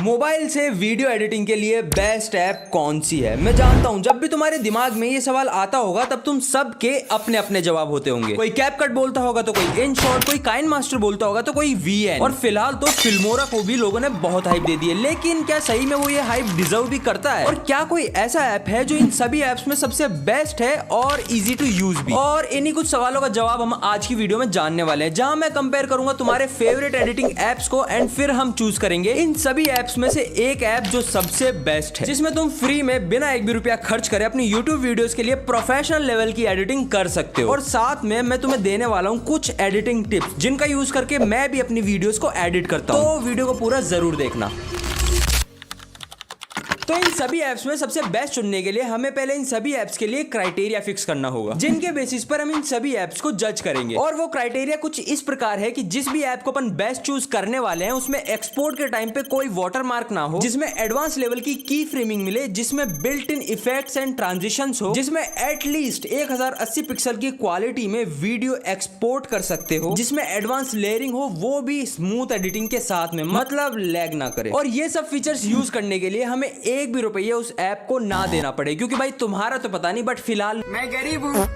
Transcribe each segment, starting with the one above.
Mobile से video editing के लिए बेस्ट ऐप कौन सी है? मैं जानता हूं जब भी तुम्हारे दिमाग में ये सवाल आता होगा तब तुम सबके अपने अपने जवाब होते होंगे। कोई कैपकट बोलता होगा तो कोई इनशॉट, कोई काइनमास्टर बोलता होगा तो कोई वीएन, और फिलहाल तो फिल्मोरा को भी लोगों ने बहुत हाइप दे दी है। लेकिन क्या सही में वो ये हाइप डिजर्व भी करता है? और क्या कोई ऐसा ऐप है जो इन सभी ऐप्स में सबसे बेस्ट है और इजी टू यूज भी? और इन्हीं कुछ सवालों का जवाब हम आज की वीडियो में जानने वाले हैं, जहां मैं कंपेयर करूंगा तुम्हारे फेवरेट एडिटिंग एप्स को एंड फिर हम चूज करेंगे इन सभी एप्स में से एक ऐप जो सबसे बेस्ट है, जिसमें तुम फ्री में बिना एक भी रुपया खर्च करे अपनी यूट्यूब वीडियोस के लिए प्रोफेशनल लेवल की एडिटिंग कर सकते हो। और साथ में मैं तुम्हें देने वाला हूं कुछ एडिटिंग टिप्स जिनका यूज करके मैं भी अपनी वीडियोस को एडिट करता हूं। तो वीडियो को पूरा जरूर देखना। तो इन सभी एप्स में सबसे बेस्ट चुनने के लिए हमें पहले इन सभी एप्स के लिए क्राइटेरिया फिक्स करना होगा, जिनके बेसिस पर हम इन सभी एप्स को जज करेंगे। और वो क्राइटेरिया कुछ इस प्रकार है कि जिस भी ऐप को अपन बेस्ट चूज करने वाले हैं उसमें एक्सपोर्ट के टाइम पे कोई वाटरमार्क ना हो, जिसमें एडवांस लेवल की की फ्रेमिंग मिले, जिसमें built in effects and transitions हो, जिसमें एटलीस्ट 1080 पिक्सल की क्वालिटी में वीडियो एक्सपोर्ट कर सकते हो, जिसमें एडवांस लेयरिंग हो, वो भी स्मूथ एडिटिंग के साथ में, मतलब लैग ना करे। और ये सब फीचर्स यूज करने के लिए हमें एक भी रुपया उस ऐप को ना देना पड़े, क्योंकि भाई तुम्हारा तो पता नहीं, बट फिलहाल मैं गरीब हूं।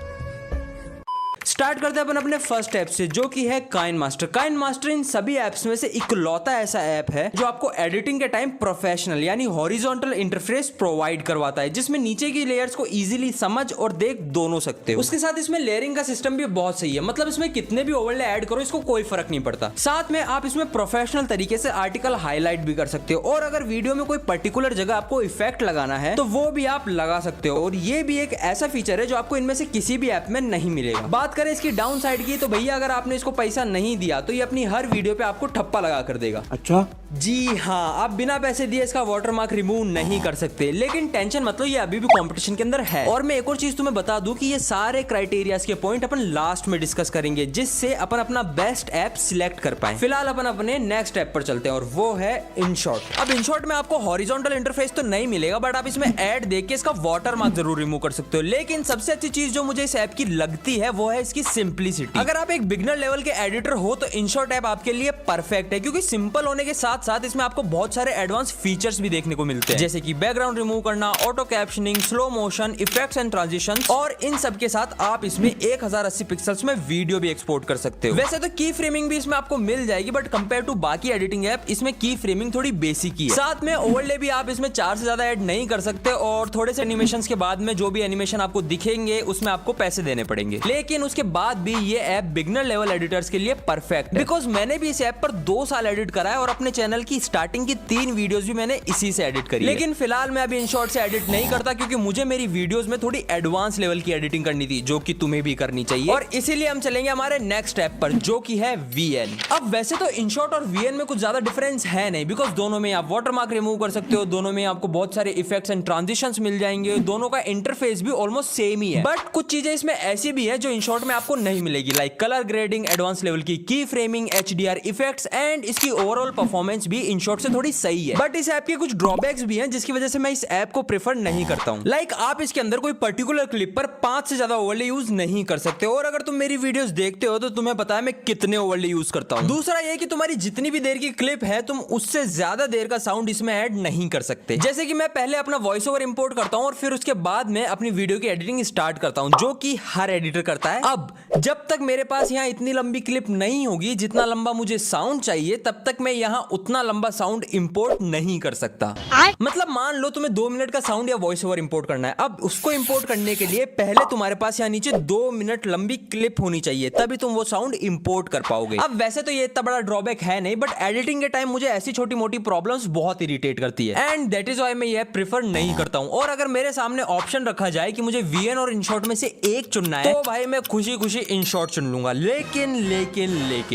स्टार्ट करते हैं अपन अपने फर्स्ट ऐप से, जो कि है काइनमास्टर। काइनमास्टर इन सभी ऐप्स में से इकलौता ऐसा ऐप है जो आपको एडिटिंग के टाइम प्रोफेशनल यानी हॉरिजॉन्टल इंटरफेस प्रोवाइड करवाता है, जिसमें नीचे की लेयर्स को इजीली समझ और देख दोनों सकते हो। उसके साथ इसमें लेयरिंग का सिस्टम भी बहुत सही है, मतलब इसमें कितने भी ओवरले ऐड करो इसको कोई फर्क नहीं पड़ता। साथ में आप इसमें प्रोफेशनल तरीके से आर्टिकल हाईलाइट भी कर सकते हो, और अगर वीडियो में कोई पर्टिकुलर जगह आपको इफेक्ट लगाना है तो वो भी आप लगा सकते हो। और ये भी एक ऐसा फीचर है जो आपको इनमें से किसी भी ऐप में नहीं मिलेगा। बात करें इसकी डाउन साइड की, तो भैया अगर आपने इसको पैसा नहीं दिया तो ये अपनी हर वीडियो पे आपको ठप्पा लगा कर देगा। अच्छा जी हाँ, आप बिना पैसे दिए इसका वाटरमार्क रिमूव नहीं कर सकते, लेकिन टेंशन मत लो, ये अभी भी कंपटीशन के अंदर है। और मैं एक और चीज तुम्हें बता दूं कि ये सारे क्राइटेरियाज के पॉइंट अपन लास्ट में डिस्कस करेंगे, जिससे अपन अपना बेस्ट ऐप सिलेक्ट कर पाए। फिलहाल अपन अपने नेक्स्ट ऐप पर चलते हैं और वो है इनशॉट। अब इनशॉट में आपको हॉरिजॉन्टल इंटरफेस तो नहीं मिलेगा, बट आप इसमें ऐड देख के इसका वाटरमार्क जरूर रिमूव कर सकते हो। लेकिन सबसे अच्छी चीज जो मुझे इस ऐप की लगती है वो है इसकी सिंप्लिसिटी। अगर आप एक बिगिनर लेवल के एडिटर हो तो इनशॉट ऐप आपके लिए परफेक्ट है, क्योंकि सिंपल होने के साथ साथ इसमें आपको बहुत सारे एडवांस फीचर्स भी देखने को मिलते हैं, जैसे कि बैकग्राउंड रिमूव करना, auto captioning, slow motion, effects and transitions, और इन सब के साथ आप इसमें 1080 पिक्सल्स में वीडियो भी एक्सपोर्ट कर सकते हो। वैसे तो की फ्रेमिंग भी इसमें आपको मिल जाएगी, बट कंपेयर टू बाकी एडिटिंग ऐप इसमें की फ्रेमिंग थोड़ी बेसिक ही है। साथ में ओवरले भी आप इसमें 4 से ज्यादा ऐड नहीं कर सकते, और थोड़े से एनिमेशंस के बाद में जो भी एनिमेशन आपको दिखेंगे उसमें आपको पैसे देने पड़ेंगे। लेकिन उसके बाद भी ये ऐप बिगिनर लेवल एडिटर्स के लिए परफेक्ट है, बिकॉज मैंने भी इस ऐप पर 2 साल एडिट करा है और अपने चैनल की स्टार्टिंग की 3 वीडियोस भी मैंने इसी से एडिट करी। लेकिन फिलहाल मैं अभी इनशॉट से एडिट नहीं करता, क्योंकि मुझे मेरी वीडियोस में थोड़ी एडवांस लेवल की एडिटिंग करनी थी, जो कि तुम्हें भी करनी चाहिए। और इसीलिए हम चलेंगे हमारे नेक्स्ट ऐप पर, जो कि है वीएन। अब वैसे तो इनशॉट और वीएन में कुछ ज्यादा डिफरेंस है नहीं, बिकॉज दोनों में आप वाटरमार्क रिमूव कर सकते हो, दोनों में आपको बहुत सारे इफेक्ट्स एंड ट्रांजिशंस मिल जाएंगे, दोनों का इंटरफेस भी ऑलमोस्ट सेम ही है। बट कुछ चीजें इसमें ऐसी भी है जो इनशॉट में आपको नहीं मिलेगी, like colour grading, advance level की की फ्रेमिंग, एचडीआर इफेक्ट्स, एंड इसकी ओवरऑल परफॉर्मेंस भी इनशॉट से थोड़ी सही है। बट इस ऐप के कुछ ड्रॉबैक्स भी हैं, जिसकी वजह से मैं इस ऐप को प्रेफर नहीं करता हूं। लाइक आप इसके अंदर कोई पर्टिकुलर क्लिप पर 5 से ज्यादा ओवरले यूज नहीं कर सकते, और अगर तुम मेरी वीडियोस देखते हो तो तुम्हें पता है मैं कितने ओवरले यूज करता हूं। दूसरा ये कि तुम्हारी जितनी भी देर की क्लिप है तुम उससे ज्यादा देर का साउंड इसमें ऐड नहीं कर सकते। जैसे कि मैं पहले अपना वॉइस ओवर इंपोर्ट करता हूं और फिर उसके बाद में अपनी वीडियो की एडिटिंग स्टार्ट करता हूं, जो कि हर एडिटर करता है। अब जब तक मेरे पास यहाँ इतनी लंबी क्लिप नहीं होगी जितना लंबा मुझे साउंड चाहिए, तब तक मैं यहाँ उतना लंबा साउंड इंपोर्ट नहीं कर सकता। मतलब मान लो तुम्हें 2 मिनट का साउंड या वॉइस ओवर इंपोर्ट करना है, अब उसको इंपोर्ट करने के लिए पहले तुम्हारे पास यहाँ नीचे 2 मिनट लंबी क्लिप होनी चाहिए, तभी तुम वो साउंड इंपोर्ट कर पाओगे। अब वैसे तो ये इतना बड़ा ड्रॉबैक है नहीं, बट एडिटिंग के टाइम मुझे ऐसी छोटी मोटी प्रॉब्लम्स बहुत इरिटेट करती है, एंड दैट इज व्हाई मैं ये प्रेफर नहीं करता हूं। और अगर मेरे सामने ऑप्शन रखा जाए कि मुझे वीएन और इनशॉट में से एक चुनना है, तो भाई मैं खुशी खुशी इनशॉट चुन लूंगा। लेकिन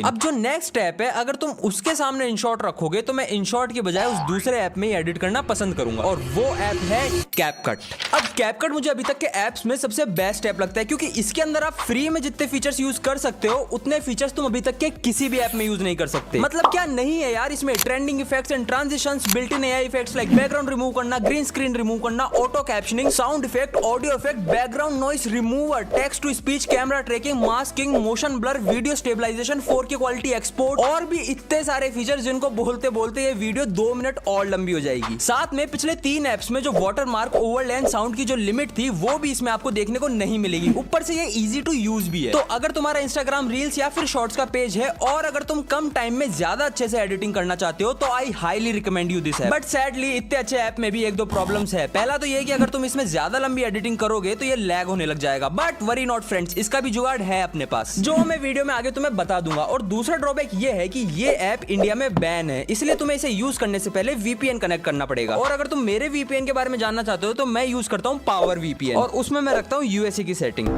अब जो नेक्स्ट ऐप है, अगर तुम उसके सामने इनशॉट रखोगे तो मैं इनशॉट की बजाय उस दूसरे ऐप में एडिट करना पसंद करूंगा, और वो ऐप है कैपकट। अब कैपकट मुझे अभी तक के ऐप्स में सबसे बेस्ट ऐप लगता है, क्योंकि इसके अंदर आप फ्री में जितने फीचर्स यूज कर सकते हो उतने फीचर्स तुम अभी तक के किसी भी ऐप में यूज नहीं कर सकते। मतलब क्या नहीं है यार इसमें trending effects and transitions, built in AI effects like background remove करना, ग्रीन स्क्रीन रिमूव करना, auto captioning, sound effect, audio effect, background noise remover, text to speech, camera tracking, masking, motion blur, video stabilisation, 4K quality export, और भी इतने सारे feature जिनको बोलते बोलते ये वीडियो 2 मिनट और लंबी हो जाएगी। साथ में पिछले 3 ऐप्स में जो वाटरमार्क, ओवरले एंड साउंड की जो लिमिट थी वो भी इसमें आपको देखने को नहीं मिलेगी। ऊपर से ये इजी टू यूज भी है। तो अगर तुम्हारा इंस्टाग्राम रील्स या फिर शॉर्ट्स का पेज है और अगर तुम कम टाइम में ज्यादा अच्छे से एडिटिंग करना चाहते हो तो I highly recommend you this app. But sadly इतने अच्छे ऐप में भी 1-2 प्रॉब्लम्स है। पहला तो ये कि अगर तुम इसमें ज्यादा लंबी एडिटिंग करोगे तो ये लैग होने लग जाएगा। बट वरी नॉट फ्रेंड्स, इसका भी जुगाड़ है अपने पास, जो मैं वीडियो में आगे तुम्हें बता दूंगा। और दूसरा ड्रॉबैक ये है कि ये ऐप इंडिया में बैन है, इसलिए तुम्हें इसे यूज करने से पहले वीपीएन कनेक्ट करना पड़ेगा। और अगर तुम मेरे वीपीएन के बारे में जानना चाहते हो तो मैं यूज करता हूँ पावर वीपीएन और उसमें मैं रखता हूँ यूएसए की सेटिंग।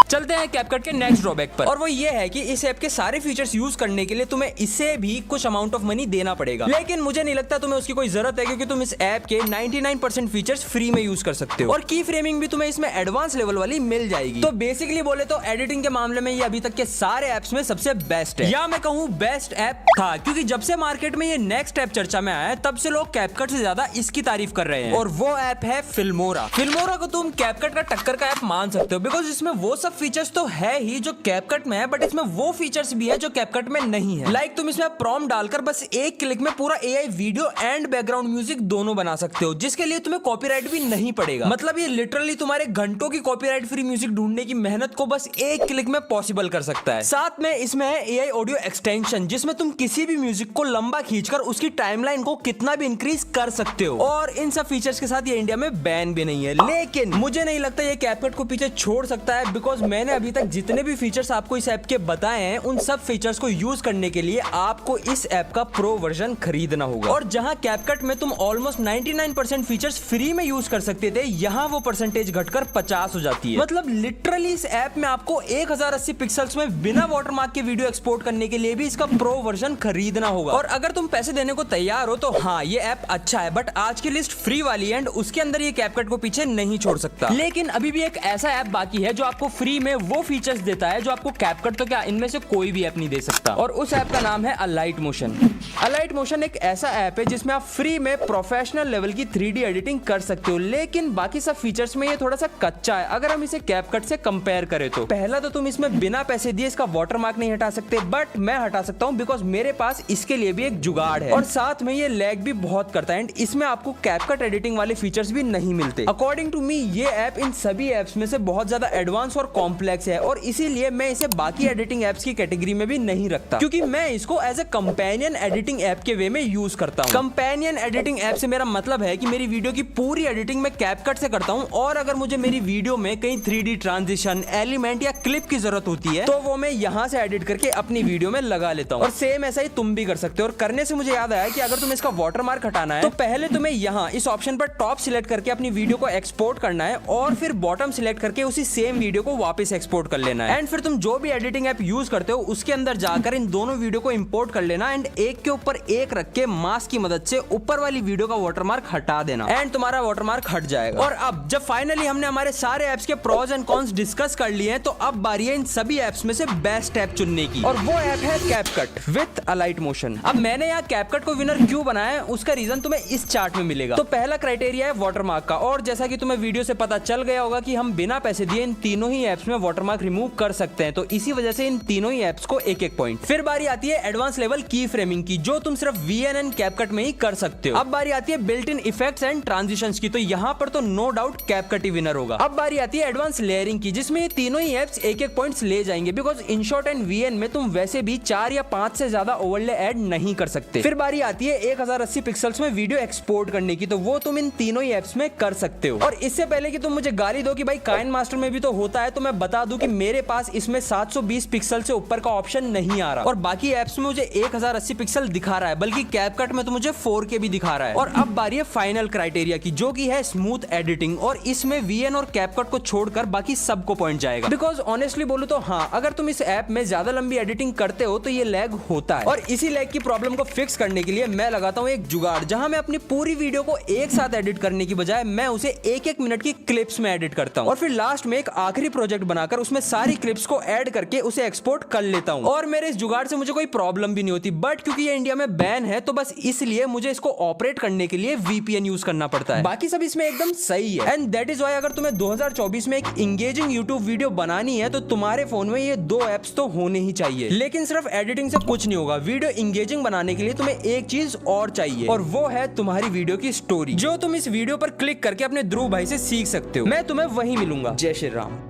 चलते हैं कैपकट के नेक्स्ट ड्रॉबैक पर, और वो ये है कि इस ऐप के सारे फीचर्स यूज करने के लिए तुम्हें इसे भी कुछ अमाउंट ऑफ मनी देना पड़ेगा। लेकिन मुझे नहीं लगता तुम्हें उसकी कोई जरूरत है, क्योंकि तुम इस ऐप के 99% फीचर्स फ्री में यूज कर सकते हो और की फ्रेमिंग भी तुम्हें इसमें एडवांस लेवल वाली मिल जाएगी। तो बेसिकली बोले तो एडिटिंग के मामले में ये अभी तक के सारे ऐप्स में सबसे बेस्ट है, या मैं कहूँ बेस्ट ऐप था, क्योंकि जब से मार्केट में ये नेक्स्ट ऐप चर्चा में आया है तब से लोग कैपकट से ज्यादा इसकी तारीफ कर रहे हैं। और वो ऐप है फिल्मोरा। फिल्मोरा को तुम कैपकट का टक्कर का ऐप मान सकते हो, बिकॉज इसमें वो सब फीचर्स तो है ही जो कैपकट में है, बट इसमें वो फीचर्स भी है जो कैपकट में नहीं है। लाइक तुम इसमें प्रॉम्प्ट डालकर बस एक क्लिक में पूरा AI video and background music दोनों बना सकते हो, जिसके लिए तुम्हें कॉपीराइट भी नहीं पड़ेगा। मतलब ये लिटरली तुम्हारे घंटों की कॉपीराइट फ्री म्यूजिक ढूंढने की मेहनत को बस एक क्लिक में पॉसिबल कर सकता है। साथ में इसमें है एआई ऑडियो एक्सटेंशन, जिसमें तुम किसी भी म्यूजिक को लंबा खींचकर उसकी टाइमलाइन को कितना भी इंक्रीज कर सकते हो। और इन सब फीचर्स के साथ ये इंडिया में बैन भी नहीं है। लेकिन मुझे नहीं लगता ये कैपकट को पीछे छोड़ सकता है, बिकॉज मैंने अभी तक जितने भी फीचर्स आपको इस ऐप के बताए हैं उन सब फीचर्स को यूज करने के लिए आपको इस ऐप का प्रो वर्जन खरीदना होगा। और जहां कैपकट में तुम ऑलमोस्ट 99% फीचर्स फ्री में यूज कर सकते थे, यहां वो परसेंटेज घटकर 50 हो जाती है। मतलब लिटरली इस ऐप में आपको 1080 पिक्सल्स में बिना वाटरमार्क के वीडियो एक्सपोर्ट करने के लिए भी इसका प्रो वर्जन खरीदना होगा। और अगर तुम पैसे देने को तैयार हो तो हाँ, ये ऐप अच्छा है, बट आज की लिस्ट फ्री वाली एंड उसके अंदर ये कैपकट को पीछे नहीं छोड़ सकता। लेकिन अभी भी एक ऐसा ऐप बाकी है जो आपको फ्री में वो फीचर्स देता है जो आपको कैपकट तो क्या इनमें से कोई भी ऐप नहीं दे सकता। और उस ऐप का नाम है अलाइट मोशन। अलाइट मोशन एक ऐसा ऐप है जिसमें आप फ्री में प्रोफेशनल लेवल की 3D एडिटिंग कर सकते हो, लेकिन बाकी सब फीचर्स में ये थोड़ा सा कच्चा है अगर हम इसे कैपकट से कंपेयर करें तो। पहला तो तुम इसमें बिना पैसे दिए इसका वाटरमार्क नहीं हटा सकते, बट मैं हटा सकता हूं बिकॉज मेरे पास इसके लिए भी एक जुगाड़ है। और साथ में ये लैग भी बहुत करता है एंड इसमें आपको कैपकट एडिटिंग वाले फीचर्स भी नहीं मिलते। अकॉर्डिंग टू मी ये ऐप इन सभी एप्स में से बहुत ज्यादा एडवांस और कॉम्प्लेक्स है, और इसीलिए मैं इसे बाकी एडिटिंग एप्स की कैटेगरी में भी नहीं रखता, क्योंकि मैं इसको as a companion editing app के वे में यूज करता हूं। कंपेनियन एडिटिंग ऐप से मेरा मतलब है कि मेरी वीडियो की पूरी एडिटिंग मैं कैपकट से करता हूं, और अगर मुझे मेरी वीडियो में कहीं 3D ट्रांजिशन, एलिमेंट या क्लिप की जरूरत होती है तो वो मैं यहां से एडिट करके अपनी वीडियो में लगा लेता हूं। और सेम ऐसा ही तुम भी कर सकते हो। और करने से मुझे याद आया कि अगर तुम्हें इसका वाटरमार्क हटाना है तो पहले तुम्हें यहां इस ऑप्शन पर टॉप सिलेक्ट करके अपनी वीडियो को एक्सपोर्ट करना है, और फिर बॉटम सिलेक्ट करके उसी सेम वीडियो को वापस एक्सपोर्ट कर लेना है। एंड फिर तुम जो भी एडिटिंग ऐप यूज करते हो उसके अंदर जाकर इन दोनों वीडियो को इंपोर्ट कर लेना एंड एक के ऊपर एक रख के माउस की मदद से ऊपर वाली वीडियो का वाटरमार्क हटा देना एंड तुम्हारा वाटरमार्क हट जाएगा। और अब जब फाइनली हमने हमारे सारे ऐप्स के प्रोज एंड कॉन्स डिस्कस कर लिए हैं, तो अब बारी है इन सभी ऐप्स में से बेस्ट ऐप चुनने की, और वो ऐप है कैपकट विद अलाइट मोशन। अब मैंने यहाँ कैपकट को विनर क्यों बनाया है उसका रीजन तुम्हें इस चार्ट में मिलेगा। तो पहला क्राइटेरिया है वाटरमार्क का, और जैसा कि तुम्हें वीडियो से पता चल गया होगा कि हम बिना पैसे दिए इन तीनों ही ऐप्स में वाटरमार्क रिमूव कर सकते हैं, तो इसी वजह से इन तीनों ही ऐप्स को एक एक पॉइंट। फिर बारी आती है एडवांस लेवल की फ्रेमिंग की, जो तुम सिर्फ VN एंड कैपकट में ही कर सकते हो। अब बारी आती है built in effects and transitions की, तो यहाँ पर तो नो डाउट कैपकट ही विनर होगा। अब बारी आती है एडवांस लेयरिंग की, जिसमें ये तीनों ही ऐप्स एक एक पॉइंट्स ले जाएंगे, बिकॉज InShot एंड VN में तुम वैसे भी 4 या 5 से ज्यादा ओवरले ऐड नहीं कर सकते। फिर बारी आती है 1080 पिक्सल्स में वीडियो एक्सपोर्ट करने की, तो वो तुम इन तीनों ही ऐप्स में कर सकते हो। और इससे पहले कि तुम मुझे गाली दो कि भाई काइनमास्टर में भी तो होता है, तो मैं बता दूं कि मेरे पास इसमें 720 पिक्सल से ऊपर का ऑप्शन नहीं आ रहा, और बाकी ऐप्स में मुझे 1080 पिक्सल दिखा रहा है, बल्कि कैपकट में तो मुझे 4K भी दिखा रहा है। और अब बारी है फाइनल क्राइटेरिया की, जो कि है स्मूथ एडिटिंग, और इसमें VN और कैपकट को छोड़कर बाकी सबको पॉइंट जाएगा। बिकॉज ऑनेस्टली बोलूं तो हाँ, अगर तुम इस ऐप में ज्यादा लंबी एडिटिंग करते हो तो ये लैग होता है, और इसी लैग की प्रॉब्लम को फिक्स करने के लिए मैं लगाता हूँ एक जुगाड़, जहां मैं अपनी पूरी वीडियो को एक साथ एडिट करने की बजाय मैं उसे 1-1 मिनट की क्लिप्स में एडिट करता हूँ, और फिर लास्ट में एक आखिरी प्रोजेक्ट प्रोजेक्ट बनाकर उसमें सारी क्लिप्स को ऐड करके उसे एक्सपोर्ट कर लेता हूँ और मेरे इस जुगाड़ से मुझे कोई प्रॉब्लम भी नहीं होती। बट क्योंकि ये इंडिया में बैन है तो बस इसलिए मुझे इसको ऑपरेट करने के लिए VPN यूज करना पड़ता है। बाकी सब इसमें एकदम सही है एंड दैट इज व्हाई अगर तुम्हें 2024 में एक इंगेजिंग यूट्यूब वीडियो बनानी है तो तुम्हारे फोन में ये 2 एप्स तो होने ही चाहिए। लेकिन सिर्फ एडिटिंग से कुछ नहीं होगा, वीडियो इंगेजिंग बनाने के लिए तुम्हें एक चीज और चाहिए और वो है तुम्हारी वीडियो की स्टोरी, जो तुम इस वीडियो पर क्लिक करके अपने ध्रुव भाई से सीख सकते हो। मैं तुम्हें वहीं मिलूंगा। जय श्री राम।